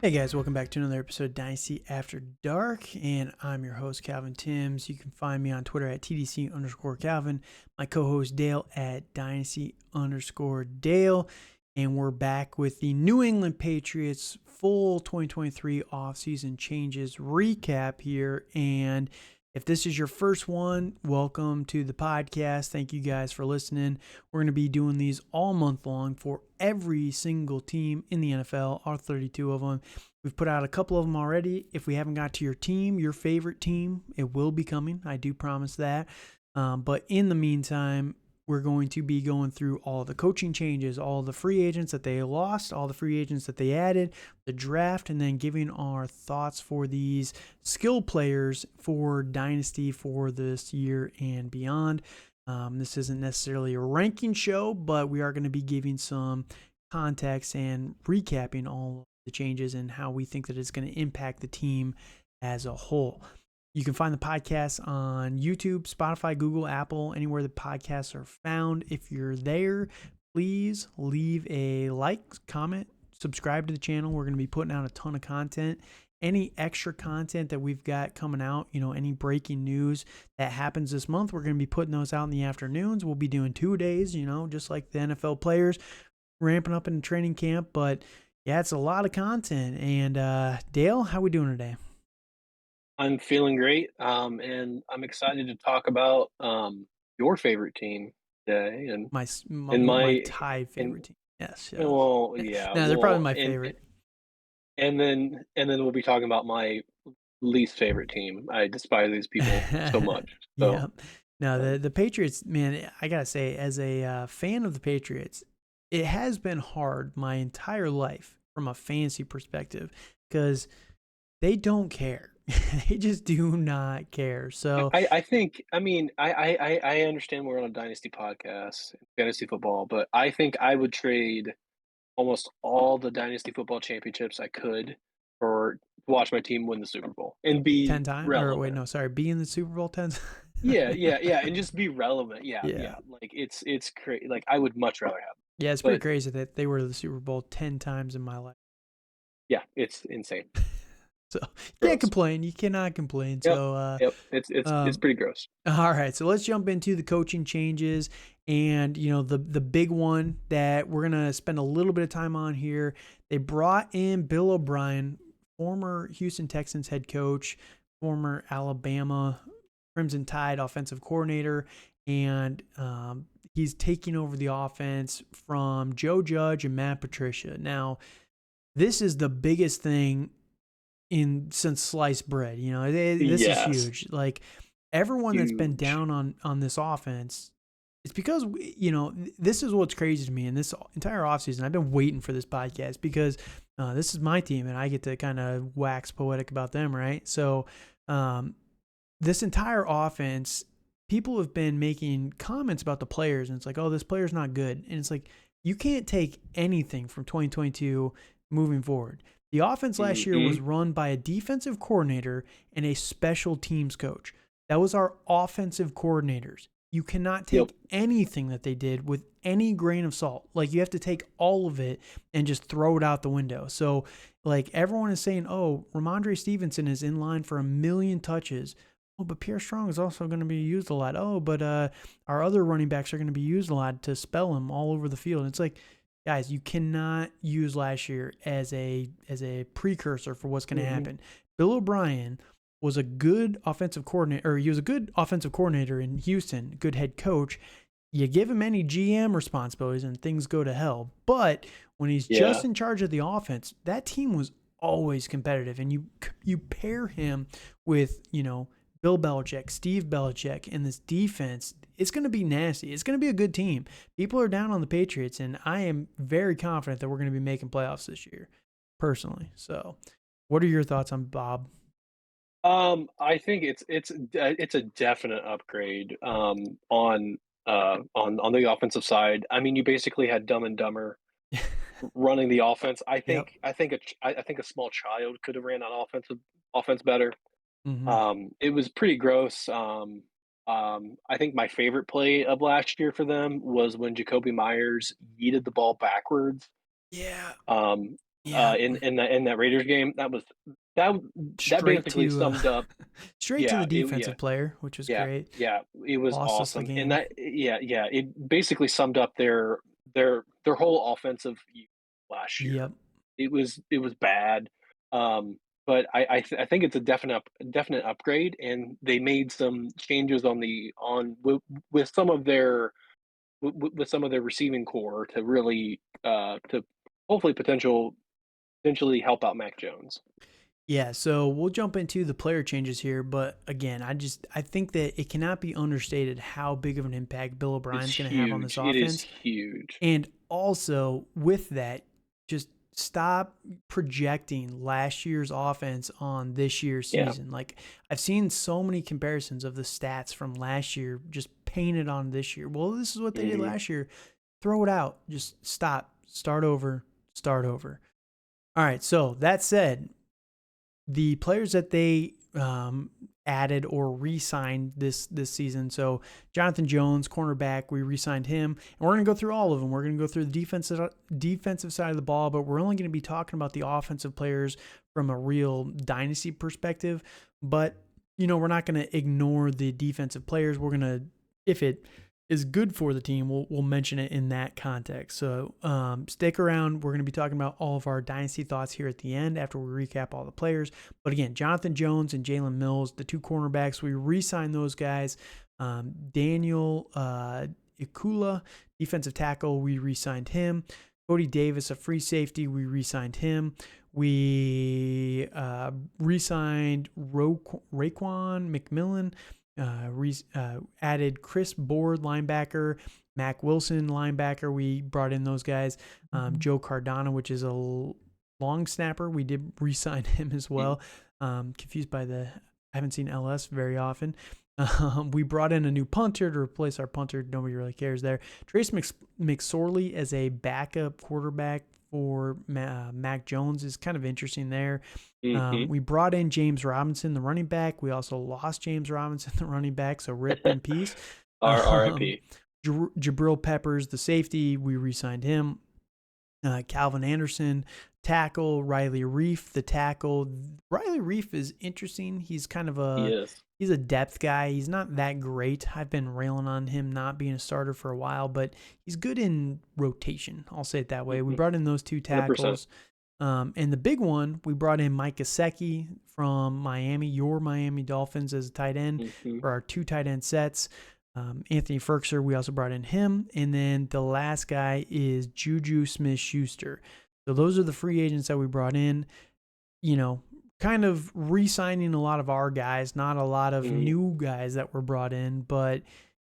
Hey guys, welcome back to another episode of Dynasty After Dark, and I'm your host, Calvin Timms. You can find me on Twitter at TDC_Calvin, my co-host Dale at Dynasty_Dale, and we're back with the New England Patriots full 2023 offseason changes recap here. And if this is your first one, welcome to the podcast. Thank you guys for listening. We're going to be doing these all month long for every single team in the NFL, all 32 of them. We've put out a couple of them already. If we haven't got to your team, your favorite team, it will be coming. I do promise that. But in the meantime, we're going to be going through all the coaching changes, all the free agents that they lost, all the free agents that they added, the draft, and then giving our thoughts for these skill players for Dynasty for this year and beyond. This isn't necessarily a ranking show, but we are going to be giving some context and recapping all the changes and how we think that it's going to impact the team as a whole. You can find the podcast on YouTube, Spotify, Google, Apple, anywhere the podcasts are found. If you're there, please leave a like, comment, subscribe to the channel. We're going to be putting out a ton of content. Any extra content that we've got coming out, any breaking news that happens this month, we're going to be putting those out in the afternoons. We'll be doing 2 days, just like the NFL players, ramping up in training camp. But yeah, it's a lot of content. And Dale, how we doing today? I'm feeling great, and I'm excited to talk about your favorite team today, and My in my my tie and favorite team. Yes, yeah. well, yeah, No, they're probably well, my and favorite. and then we'll be talking about my least favorite team. I despise these people so much. Yeah. So, No, the um, the Patriots, man, I gotta say, as a fan of the Patriots, it has been hard my entire life from a fantasy perspective because they don't care. They just do not care. So, I think I mean I understand we're on a dynasty podcast, fantasy football, but I think I would trade almost all the dynasty football championships I could for watch my team win the Super Bowl and 10 be times, or wait, relevant. no, sorry, be in the Super Bowl 10. Yeah, yeah, yeah, and just be relevant. Yeah, Yeah. yeah. Like it's crazy. Like I would much rather have. Yeah, it's pretty But crazy that they were to the Super Bowl 10 times in my life. yeah, it's insane. So you can't Gross. complain. You cannot complain. Yep. So, Yep. It's um, pretty gross. all right. So let's jump into the coaching changes, and the big one that we're gonna spend a little bit of time on here. They brought in Bill O'Brien, former Houston Texans head coach, former Alabama Crimson Tide offensive coordinator, and he's taking over the offense from Joe Judge and Matt Patricia. Now, this is the biggest thing in since sliced bread. This is Yes. huge. Like everyone that's been Huge. down on this offense, it's because this is what's crazy to me in this entire offseason. I've been waiting for this podcast because this is my team and I get to kind of wax poetic about them, right? So um, this entire offense, people have been making comments about the players, and it's like, oh, this player's not good. And it's like, you can't take anything from 2022 moving forward. The offense last year Hmm. was run by a defensive coordinator and a special teams coach. That was our offensive coordinators. You cannot Yep. take anything that they did with any grain of salt. Like, you have to take all of it and just throw it out the window. So, like, everyone is saying, oh, Rhamondre Stevenson is in line for 1,000,000 touches. Oh, but Pierre Strong is also going to be used a lot. Oh, but our other running backs are going to be used a lot to spell him all over the field. It's like, guys, you cannot use last year as a precursor for what's going to Hmm. happen. Bill O'Brien was a good offensive coordinator, or he was a good offensive coordinator in Houston, good head coach. You give him any GM responsibilities and things go to hell. But when he's just Yeah. in charge of the offense, that team was always competitive. And you pair him with, Bill Belichick, Steve Belichick, and this defense, it's going to be nasty. It's going to be a good team. People are down on the Patriots, and I am very confident that we're going to be making playoffs this year, personally. So, what are your thoughts on Bob? I think it's a definite upgrade on the offensive side. I mean, you basically had Dumb and Dumber running the offense. Yep. I think a small child could have ran on offense better. Mm-hmm. It was pretty gross. I think my favorite play of last year for them was when Jacoby Myers yeeted the ball backwards. Yeah. Yeah, in that Raiders game. That that straight basically to summed up. straight to Yeah, the defensive player, which was yeah, great. yeah, it was Lost us the awesome, and game. that yeah, it basically summed up their whole offensive last year. Yep. It was bad, but I think it's a definite upgrade, and they made some changes with some of their with some of their receiving core to really to hopefully potentially help out Mac Jones. Yeah, so we'll jump into the player changes here, but again, I think that it cannot be understated how big of an impact Bill It's O'Brien's going to have on this huge. It is offense. huge. And also with that, just stop projecting last year's offense on this year's Yeah. season. Like I've seen so many comparisons of the stats from last year just painted on this year. Well, this is what they did Mhm. last year. Throw it out. Just stop. Start over. Start over. All right. So that said, the players that they added or re-signed this season. So Jonathan Jones, cornerback, we re-signed him, and we're going to go through all of them. We're going to go through the defensive side of the ball, but we're only going to be talking about the offensive players from a real dynasty perspective. But we're not going to ignore the defensive players. We're going to, if it is good for the team, we'll mention it in that context. So stick around. We're going to be talking about all of our dynasty thoughts here at the end after we recap all the players. But again, Jonathan Jones and Jalen Mills, the two cornerbacks, we re-signed those guys. Daniel Ikula, defensive tackle, we re-signed him. Cody Davis, a free safety, we re-signed him. We re-signed Raekwon McMillan. Added Chris Board, linebacker, Mac Wilson, linebacker. We brought in those guys. Joe Cardano, which is a long snapper. We did re-sign him as well. Confused by I haven't seen LS very often. We brought in a new punter to replace our punter. Nobody really cares there. Trace McSorley as a backup quarterback for Mac Jones is kind of interesting there. We brought in James Robinson, the running back. We also lost James Robinson, the running back, so rip in peace. R.I.P. Jabril Peppers, the safety, we re-signed him. Calvin Anderson, tackle. Riley Reef, the tackle. Riley Reef is interesting. He's kind of he's a depth guy. He's not that great. I've been railing on him not being a starter for a while, but he's good in rotation. I'll say it that way. We brought in those two tackles. 100%. And the big one, we brought in Mike Gesicki from Miami, your Miami Dolphins, as a tight end for our two tight end sets. Anthony Ferkser, we also brought in him. And then the last guy is Juju Smith-Schuster. So those are the free agents that we brought in, kind of re-signing a lot of our guys, not a lot of new guys that were brought in. But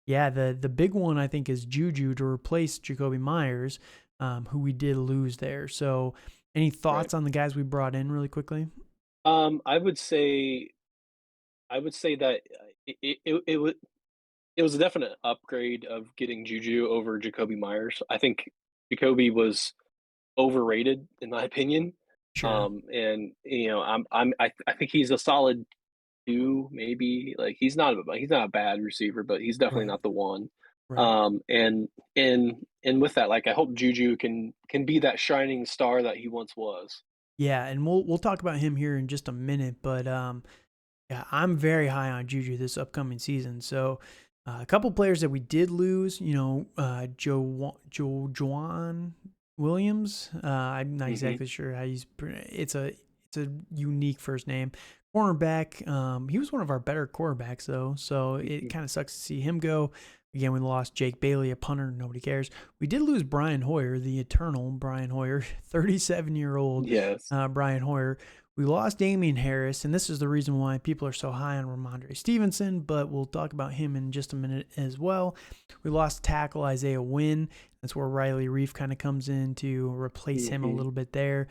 yeah, the big one I think is Juju to replace Jacoby Myers, who we did lose there. So any thoughts on the guys we brought in really quickly? I would say that it was a definite upgrade of getting Juju over Jacoby Myers. I think Jacoby was overrated in my opinion. Sure. And I think he's a solid 2, maybe. Like he's not a bad receiver, but he's definitely Right. not the one. Right. And with that, like I hope Juju can be that shining star that he once was. Yeah, and we'll talk about him here in just a minute, but yeah, I'm very high on Juju this upcoming season. So a couple players that we did lose, Joan Williams. I'm not exactly sure how he's. It's a unique first name. Cornerback. He was one of our better quarterbacks though, so it kind of sucks to see him go. Again, we lost Jake Bailey, a punter. Nobody cares. We did lose Brian Hoyer, the eternal Brian Hoyer, 37-year-old Yes. Brian Hoyer. We lost Damian Harris, and this is the reason why people are so high on Rhamondre Stevenson, but we'll talk about him in just a minute as well. We lost tackle Isaiah Wynn. That's where Riley Reef kind of comes in to replace him a little bit there.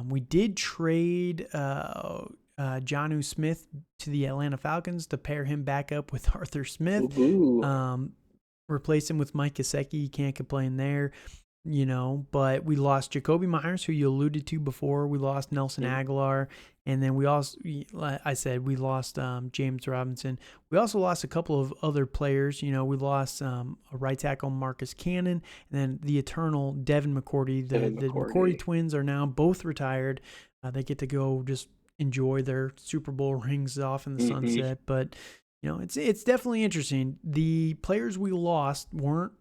We did trade Jonnu Smith to the Atlanta Falcons to pair him back up with Arthur Smith. Replace him with Mike Gesicki. You can't complain there. but we lost Jacoby Myers, who you alluded to before. We lost Nelson Aguilar. And then we also, like I said, we lost James Robinson. We also lost a couple of other players. We lost a right tackle, Marcus Cannon, and then the eternal Devin McCourty. The McCourty twins are now both retired. They get to go just enjoy their Super Bowl rings off in the sunset. But, it's definitely interesting. The players we lost weren't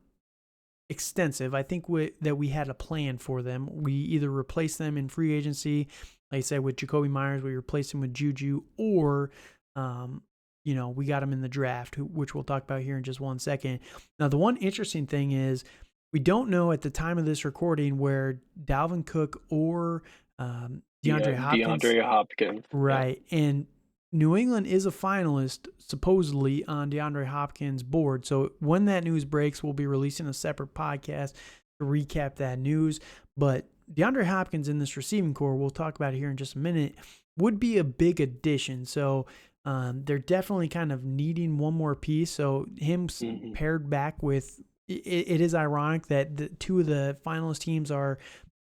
extensive. I think that we had a plan for them. We either replaced them in free agency, like I said, with Jacoby Myers, we replaced him with Juju, or, we got him in the draft, which we'll talk about here in just 1 second. Now, the one interesting thing is we don't know at the time of this recording where Dalvin Cook or DeAndre Hopkins. Right. Yeah. And New England is a finalist, supposedly, on DeAndre Hopkins' board. So when that news breaks, we'll be releasing a separate podcast to recap that news. But DeAndre Hopkins in this receiving core, we'll talk about it here in just a minute, would be a big addition. So they're definitely kind of needing one more piece. So him paired back with, it is ironic that the two of the finalist teams are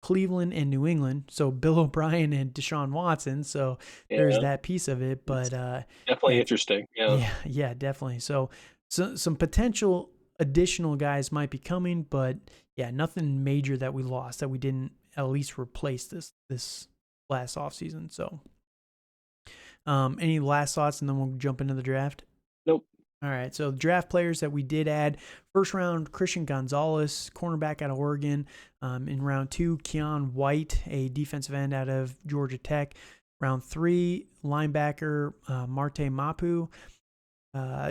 Cleveland and New England, so Bill O'Brien and Deshaun Watson. So there's that piece of it, but definitely interesting. Yeah, definitely. So some potential additional guys might be coming, but yeah, nothing major that we lost that we didn't at least replace this last offseason. So any last thoughts, and then we'll jump into the draft? Nope. All right, so draft players that we did add: first round, Christian Gonzalez, cornerback out of Oregon. In round 2, Keon White, a defensive end out of Georgia Tech. Round 3, linebacker Marte Mapu.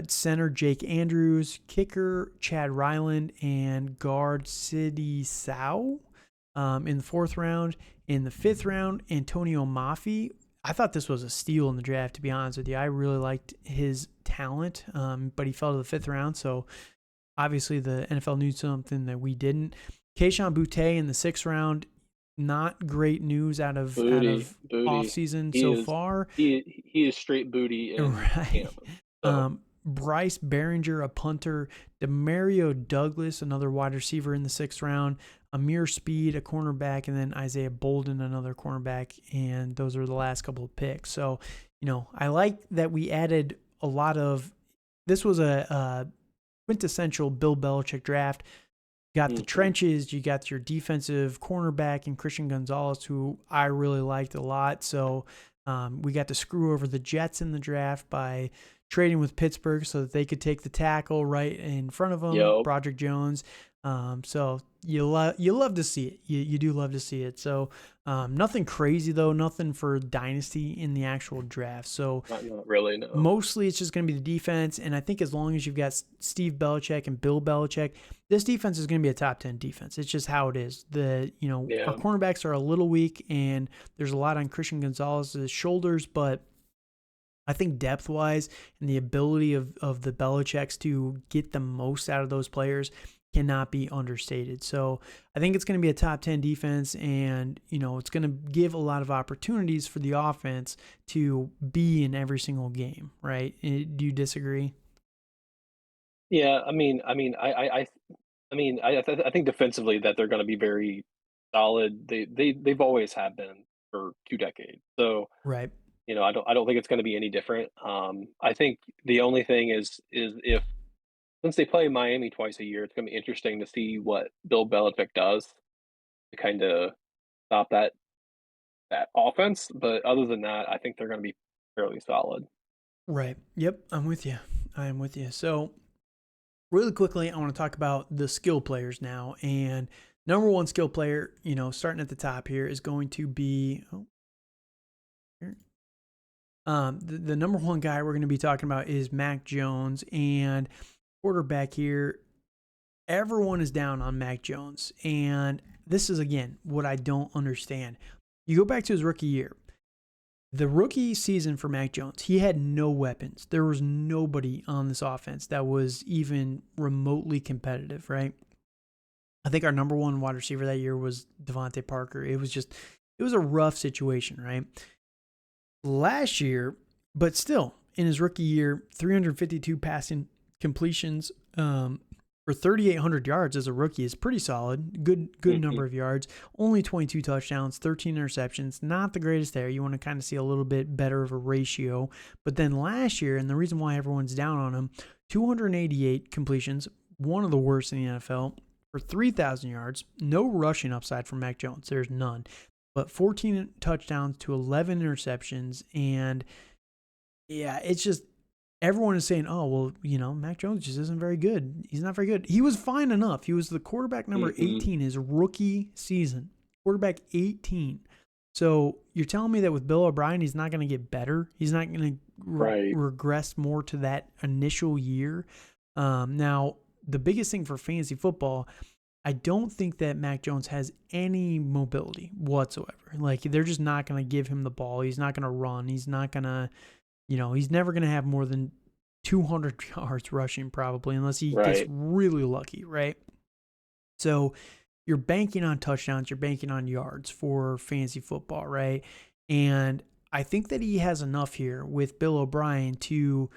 Center Jake Andrews, kicker Chad Ryland, and guard Sidi Sow. In the 4th round. In the 5th round, Antonio Mafi. I thought this was a steal in the draft, to be honest with you. I really liked his talent, but he fell to the 5th round, so obviously the NFL knew something that we didn't. Kayshon Boutte in the 6th round. Not great news out of offseason so far. He is straight booty. Right. Bryce Behringer, a punter. Demario Douglas, another wide receiver in the 6th round. Amir Speed, a cornerback, and then Isaiah Bolden, another cornerback, and those are the last couple of picks. So, I like that we added a lot of – this was a quintessential Bill Belichick draft. Got the trenches, you got your defensive cornerback and Christian Gonzalez, who I really liked a lot. So we got to screw over the Jets in the draft by trading with Pittsburgh so that they could take the tackle right in front of them, Broderick Jones. So you love to see it. You do love to see it. So nothing crazy, though. Nothing for Dynasty in the actual draft. So not really, no. Mostly it's just going to be the defense. And I think as long as you've got Steve Belichick and Bill Belichick, this defense is going to be a top 10 defense. It's just how it is. Our cornerbacks are a little weak, and there's a lot on Christian Gonzalez's shoulders, but I think depth-wise and the ability of the Belichicks to get the most out of those players cannot be understated. So I think it's going to be a top 10 defense, and, it's going to give a lot of opportunities for the offense to be in every single game, right? Do you disagree? Yeah, I think defensively that they're going to be very solid. They've always have been for 2 decades. So, right. I don't think it's going to be any different. I think the only thing is if, since they play Miami twice a year, it's going to be interesting to see what Bill Belichick does to kind of stop that offense. But other than that, I think they're going to be fairly solid. Right. Yep. I'm with you. I am with you. So really quickly, I want to talk about the skill players now. And number one skill player, starting at the top here, is going to be the number one guy we're going to be talking about is Mac Jones. And quarterback here, everyone is down on Mac Jones. And this is, again, what I don't understand. You go back to his rookie year. The rookie season for Mac Jones, he had no weapons. There was nobody on this offense that was even remotely competitive, right? I think our number one wide receiver that year was Devontae Parker. It was a rough situation, right? Last year, but still, in his rookie year, 352 passing completions, for 3,800 yards as a rookie is pretty solid. Good number of yards. Only 22 touchdowns, 13 interceptions. Not the greatest there. You want to kind of see a little bit better of a ratio. But then last year, and the reason why everyone's down on him, 288 completions, one of the worst in the NFL, for 3,000 yards. No rushing upside from Mac Jones. There's none. But 14 touchdowns to 11 interceptions. And yeah, it's just, everyone is saying, oh, well, Mac Jones just isn't very good. He's not very good. He was fine enough. He was the quarterback number 18 his rookie season. Quarterback 18. So you're telling me that with Bill O'Brien, he's not going to get better? He's not going to regress more to that initial year? Now, the biggest thing for fantasy football, I don't think that Mac Jones has any mobility whatsoever. Like, they're just not going to give him the ball. He's not going to run. He's not going to... he's never going to have more than 200 yards rushing probably unless he gets really lucky, right? So you're banking on touchdowns, you're banking on yards for fantasy football, right? And I think that he has enough here with Bill O'Brien to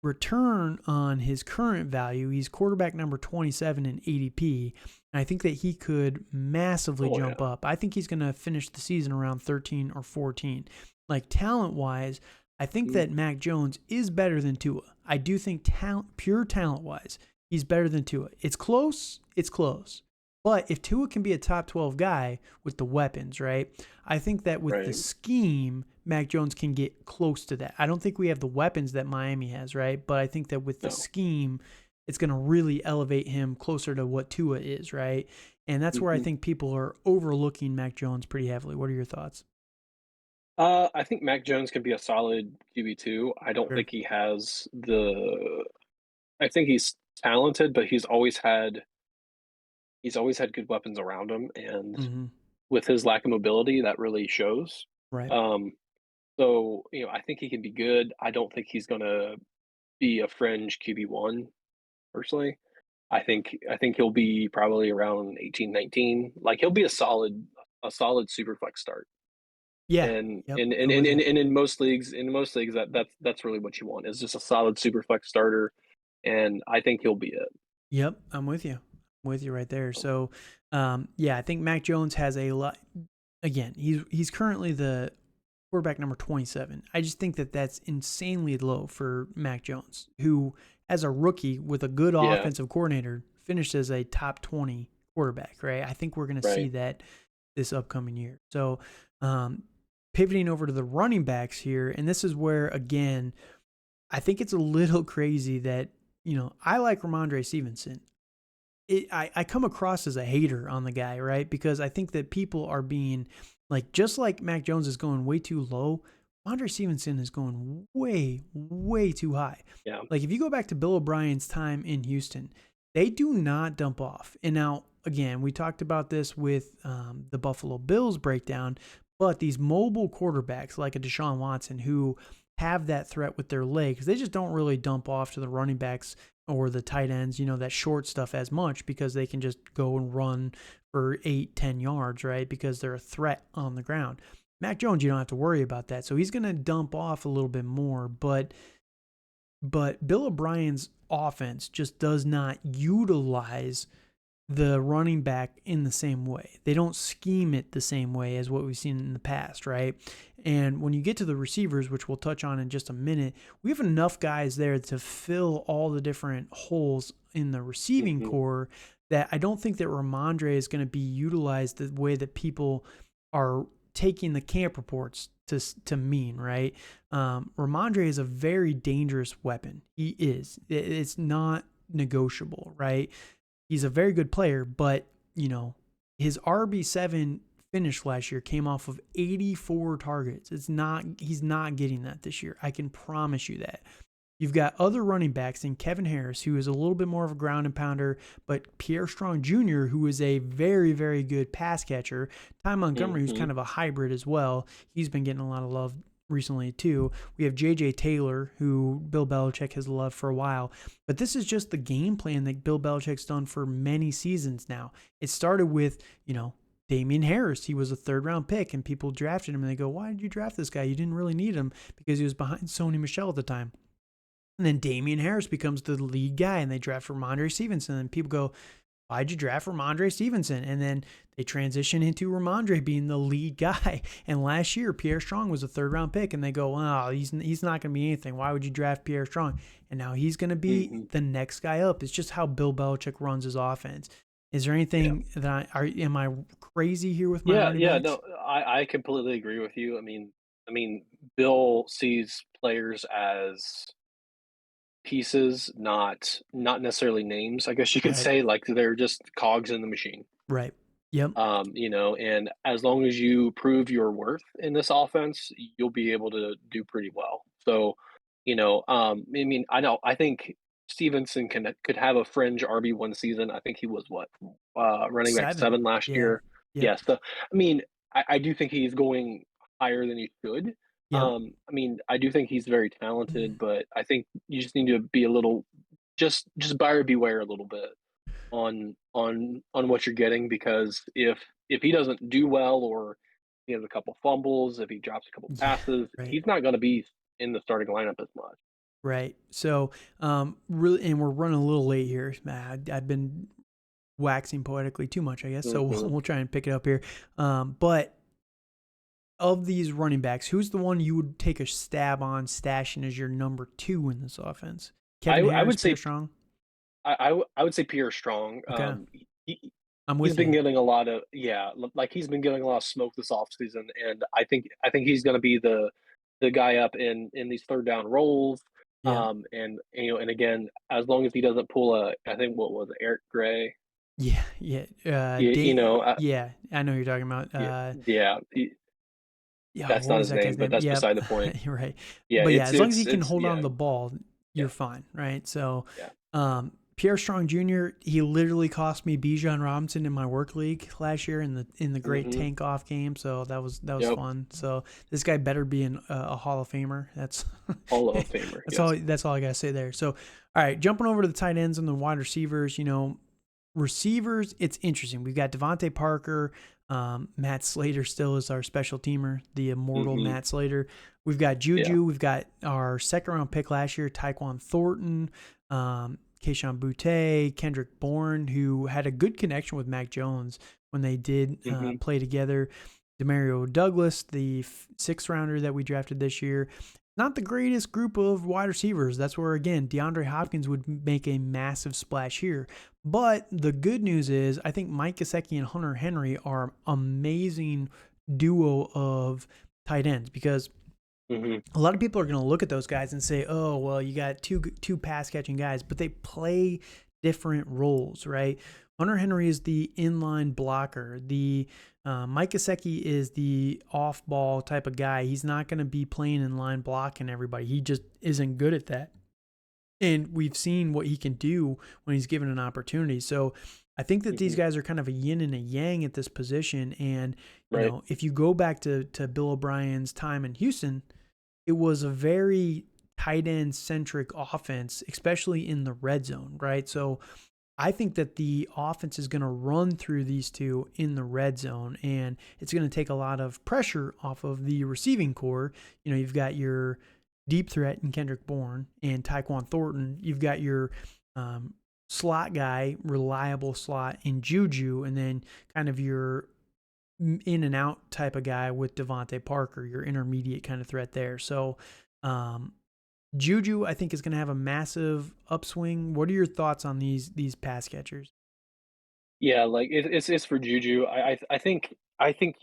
return on his current value. He's quarterback number 27 in ADP, and I think that he could massively jump up. I think he's going to finish the season around 13 or 14. Like, talent-wise, I think that Mac Jones is better than Tua. I do think pure talent-wise, he's better than Tua. It's close. But if Tua can be a top 12 guy with the weapons, right, I think that with the scheme, Mac Jones can get close to that. I don't think we have the weapons that Miami has, right? But I think that with the scheme, it's going to really elevate him closer to what Tua is, right? And that's where I think people are overlooking Mac Jones pretty heavily. What are your thoughts? I think Mac Jones can be a solid QB2. I don't think he has I think he's talented, but he's always had good weapons around him, and with his lack of mobility, that really shows. Right. So, I think he can be good. I don't think he's gonna be a fringe QB1, personally. I think he'll be probably around 18, 19. Like, he'll be a solid super flex start. Yeah. And in most leagues, that's really what you want, is just a solid super flex starter, and I think he'll be it. Yep, I'm with you. I'm with you right there. So, I think Mac Jones has a lot. Again, he's currently the quarterback number 27. I just think that that's insanely low for Mac Jones, who, as a rookie with a good offensive coordinator, finished as a top 20 quarterback, right? I think we're going to see that this upcoming year. So, pivoting over to the running backs here, and this is where, again, I think it's a little crazy that, I like Rhamondre Stevenson. I come across as a hater on the guy, right? Because I think that people are being, like, just like Mac Jones is going way too low, Rhamondre Stevenson is going way, way too high. Yeah. Like, if you go back to Bill O'Brien's time in Houston, they do not dump off. And now, again, we talked about this with the Buffalo Bills breakdown, but these mobile quarterbacks like a Deshaun Watson who have that threat with their legs, they just don't really dump off to the running backs or the tight ends, that short stuff as much, because they can just go and run for 8-10 yards, right? Because they're a threat on the ground. Mac Jones, you don't have to worry about that. So he's going to dump off a little bit more, but Bill O'Brien's offense just does not utilize the running back in the same way. They don't scheme it the same way as what we've seen in the past, right? And when you get to the receivers, which we'll touch on in just a minute, we have enough guys there to fill all the different holes in the receiving core that I don't think that Rhamondre is going to be utilized the way that people are taking the camp reports to mean, right? Rhamondre is a very dangerous weapon. He is. It's not negotiable, right? He's a very good player, but, his RB7 finish last year came off of 84 targets. He's not getting that this year. I can promise you that. You've got other running backs in Kevin Harris, who is a little bit more of a ground and pounder, but Pierre Strong Jr., who is a very, very good pass catcher. Ty Montgomery, who's kind of a hybrid as well. He's been getting a lot of love recently too. We have J.J. Taylor, who Bill Belichick has loved for a while. But this is just the game plan that Bill Belichick's done for many seasons now. It started with, Damian Harris. He was a third-round pick, and people drafted him, and they go, why did you draft this guy? You didn't really need him because he was behind Sony Michel at the time. And then Damian Harris becomes the lead guy, and they draft Rhamondre Stevenson. And people go, why'd you draft Rhamondre Stevenson? And then they transition into Rhamondre being the lead guy. And last year, Pierre Strong was a third-round pick, and they go, oh, he's not going to be anything. Why would you draft Pierre Strong? And now he's going to be Mm-hmm. the next guy up. It's just how Bill Belichick runs his offense. Is there Yeah. anything that am I crazy here with my Yeah, running yeah, backs? no, I completely agree with you. I mean, Bill sees players as pieces, not necessarily names, I guess you could Right, say, like, they're just cogs in the machine. right. Yep, And as long as you prove your worth in this offense, you'll be able to do pretty well. So, I mean, I think Stevenson could have a fringe RB1 season. I think he was what, running back 7. 7 last Yeah, year. yep, Yeah, so I mean, I do think he's going higher than he should. yep. I mean, I do think he's very talented, but I think you just need to be a little just buyer beware a little bit on what you're getting, because if he doesn't do well, or he has a couple fumbles, if he drops a couple Yeah, passes, right. he's not going to be in the starting lineup as much. Right. So, really, and we're running a little late here. I've been waxing poetically too much, I guess. So Hmm. we'll try and pick it up here. But of these running backs, who's the one you would take a stab on stashing as your number 2 in this offense? Kevin I Harris, would Pierre say Strong. I would say Pierre Strong. Okay, He, I'm he's with been you. getting a lot of, like, he's been getting a lot of smoke this offseason, and I think he's going to be the guy up in these third down roles. Yeah, And again, as long as he doesn't pull I think, what was it, Eric Gray? yeah, yeah. You, you know, uh, Yeah, I know who you're talking about. yeah, yeah. Yeah, That's what not was his that name, guy's but name? that's Yep, beside the point. you're right. Yeah, But yeah, as long as he can it's hold on to yeah, the ball, you're yeah, fine, right? So, yeah. Pierre Strong Jr. He literally cost me Bijan Robinson in my work league last year in the great Hmm. tank off game. So that was Yep. fun. So this guy better be a Hall of Famer. That's Hall of Famer. Yes. that's all I gotta say there. So all right, jumping over to the tight ends and the wide receivers. Receivers, it's interesting. We've got Devontae Parker. Matt Slater still is our special teamer, the immortal Hmm. Matt Slater. We've got Yeah. Juju. We've got our second round pick last year, Tyquan Thornton, Keishon Butte, Kendrick Bourne, who had a good connection with Mac Jones when they did Hmm. play together. Demario Douglas, the sixth rounder that we drafted this year. Not the greatest group of wide receivers. That's where, again, DeAndre Hopkins would make a massive splash here. But the good news is, I think Mike Gesicki and Hunter Henry are amazing duo of tight ends, because Hmm. a lot of people are going to look at those guys and say, "Oh, well, you got two pass catching guys," but they play different roles, right? Hunter Henry is the inline blocker. The Mike Gesicki is the off ball type of guy. He's not going to be playing in line blocking everybody. He just isn't good at that. And we've seen what he can do when he's given an opportunity. So I think that these Hmm. guys are kind of a yin and a yang at this position. And, Right. if you go back to Bill O'Brien's time in Houston, it was a very tight end centric offense, especially in the red zone, right? So I think that the offense is going to run through these two in the red zone, and it's going to take a lot of pressure off of the receiving core. You've got your deep threat in Kendrick Bourne and Tyquan Thornton. You've got your slot guy, reliable slot in Juju, and then kind of your in and out type of guy with Devontae Parker, your intermediate kind of threat there. So, um, Juju, I think, is going to have a massive upswing. What are your thoughts on these pass catchers? Yeah, like, it's for Juju. I think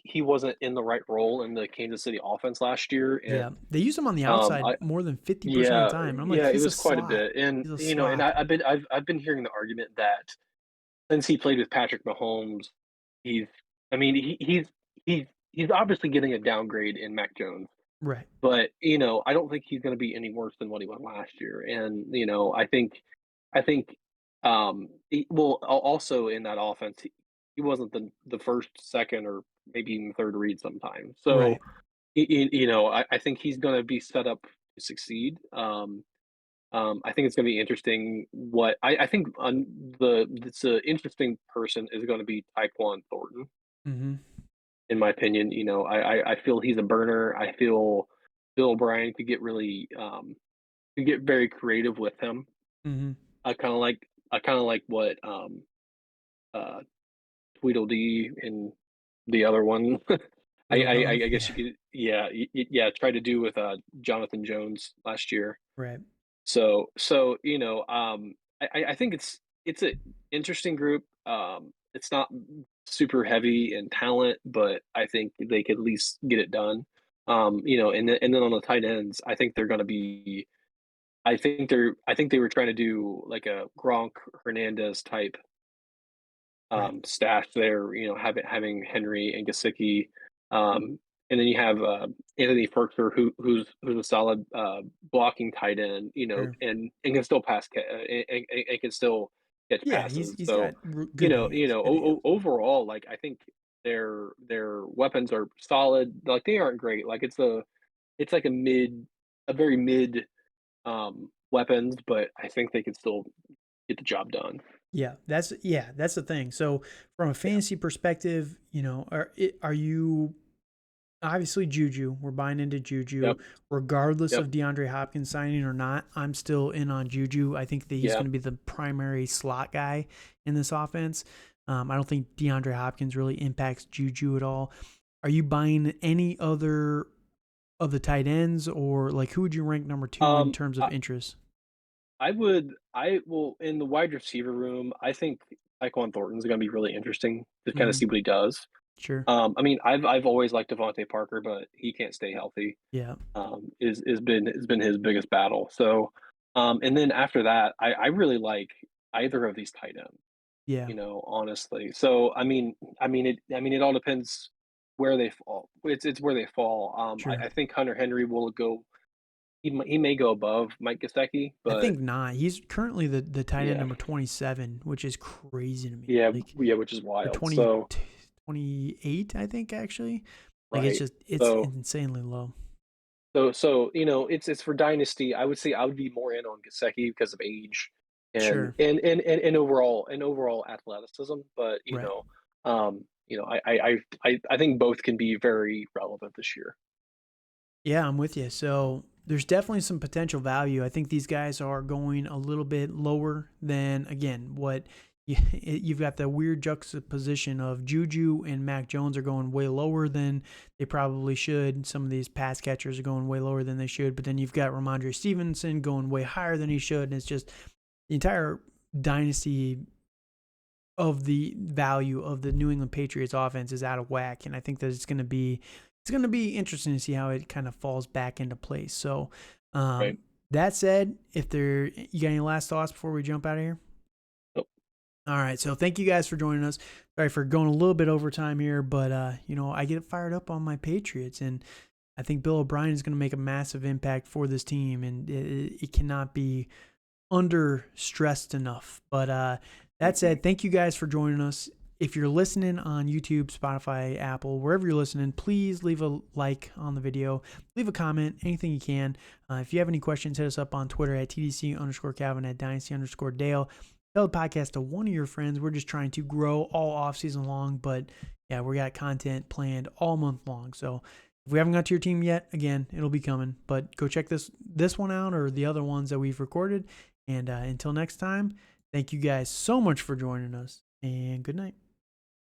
he wasn't in the right role in the Kansas City offense last year, Yeah, and they use him on the I outside more than 50% of yeah, the time, and I'm like, yeah, it he's a was quite a slot. bit, and He's a and slot. I've been hearing the argument that since he played with Patrick Mahomes, he's I mean, he's obviously getting a downgrade in Mac Jones. Right. But, I don't think he's gonna be any worse than what he was last year, and, I think, also in that offense, he wasn't the first, second, or maybe even third read sometimes. So, Right. I think he's gonna be set up to succeed. I think it's gonna be interesting what I think on it's a interesting person is gonna be Tyquan Thornton, Mm-hmm. in my opinion. I feel he's a burner. I feel Bill O'Brien could get really, get very creative with him. Mm-hmm. I kind of like what uh Tweedledee and the other one. I Tweedledum. guess Yeah. you could, yeah, yeah, try to do with Jonathan Jones last year. Right. So I think it's a interesting group. It's not super heavy in talent, but I think they could at least get it done. And then on the tight ends, I think they're going to be. I think they were trying to do like a Gronk Hernandez type Right. stash there. Having Henry and Gesicki, and then you have Anthony Firkser, who's a solid blocking tight end. Sure. And can still and can still catch Yeah. He's passes. he's So got good hands. Good hands. overall, like I think their weapons are solid. Like they aren't great. Like it's like a very mid weapons, but I think they can still get the job done. That's the thing. So from a Yeah. fantasy perspective, are you obviously Juju? We're buying into Juju, Yep. regardless Yep. of DeAndre Hopkins signing or not. I'm still in on Juju. I think that he's Yeah. going to be the primary slot guy in this offense. I don't think DeAndre Hopkins really impacts Juju at all. Are you buying any other of the tight ends, or like who would you rank number two in Um, terms of interest? I will in the wide receiver room. I think Tyquan Thornton's going to be really interesting to kind of Hmm. see what he does. Sure. I mean, I've always liked Devontae Parker, but he can't stay healthy. Yeah. Is been his biggest battle. So, and then after that, I really like either of these tight ends. Yeah. Honestly. So I mean, it all depends where they fall. It's where they fall. Sure. I think Hunter Henry will go. He may go above Mike Gesicki, I but think not. He's currently the tight end yeah, number 27, which is crazy to me. yeah, Like yeah, which is or wild. 20, So 28, I think actually. Like right. it's So insanely low. it's for dynasty. I would say I would be more in on Gesicki because of age and Sure. overall athleticism. But Right. I think both can be very relevant this year. Yeah, I'm with you. So there's definitely some potential value. I think these guys are going a little bit lower than, again, what you've got the weird juxtaposition of Juju and Mac Jones are going way lower than they probably should. Some of these pass catchers are going way lower than they should. But then you've got Rhamondre Stevenson going way higher than he should. And it's just the entire dynasty of the value of the New England Patriots offense is out of whack. And I think that it's going to be interesting to see how it kind of falls back into place. So, Right. that said, you got any last thoughts before we jump out of here? Nope. All right. So thank you guys for joining us. Sorry for going a little bit over time here, but I get fired up on my Patriots, and I think Bill O'Brien is going to make a massive impact for this team, and it cannot be under stressed enough. But that Mhm. said, thank you guys for joining us. If you're listening on YouTube, Spotify, Apple, wherever you're listening, please leave a like on the video, leave a comment, anything you can. If you have any questions, hit us up on Twitter at TDC_Calvin at Dynasty_Dale. Tell the podcast to one of your friends. We're just trying to grow all off season long, but yeah, we got content planned all month long. So if we haven't got to your team yet, again, it'll be coming. But go check this one out or the other ones that we've recorded. And until next time, thank you guys so much for joining us, and good night.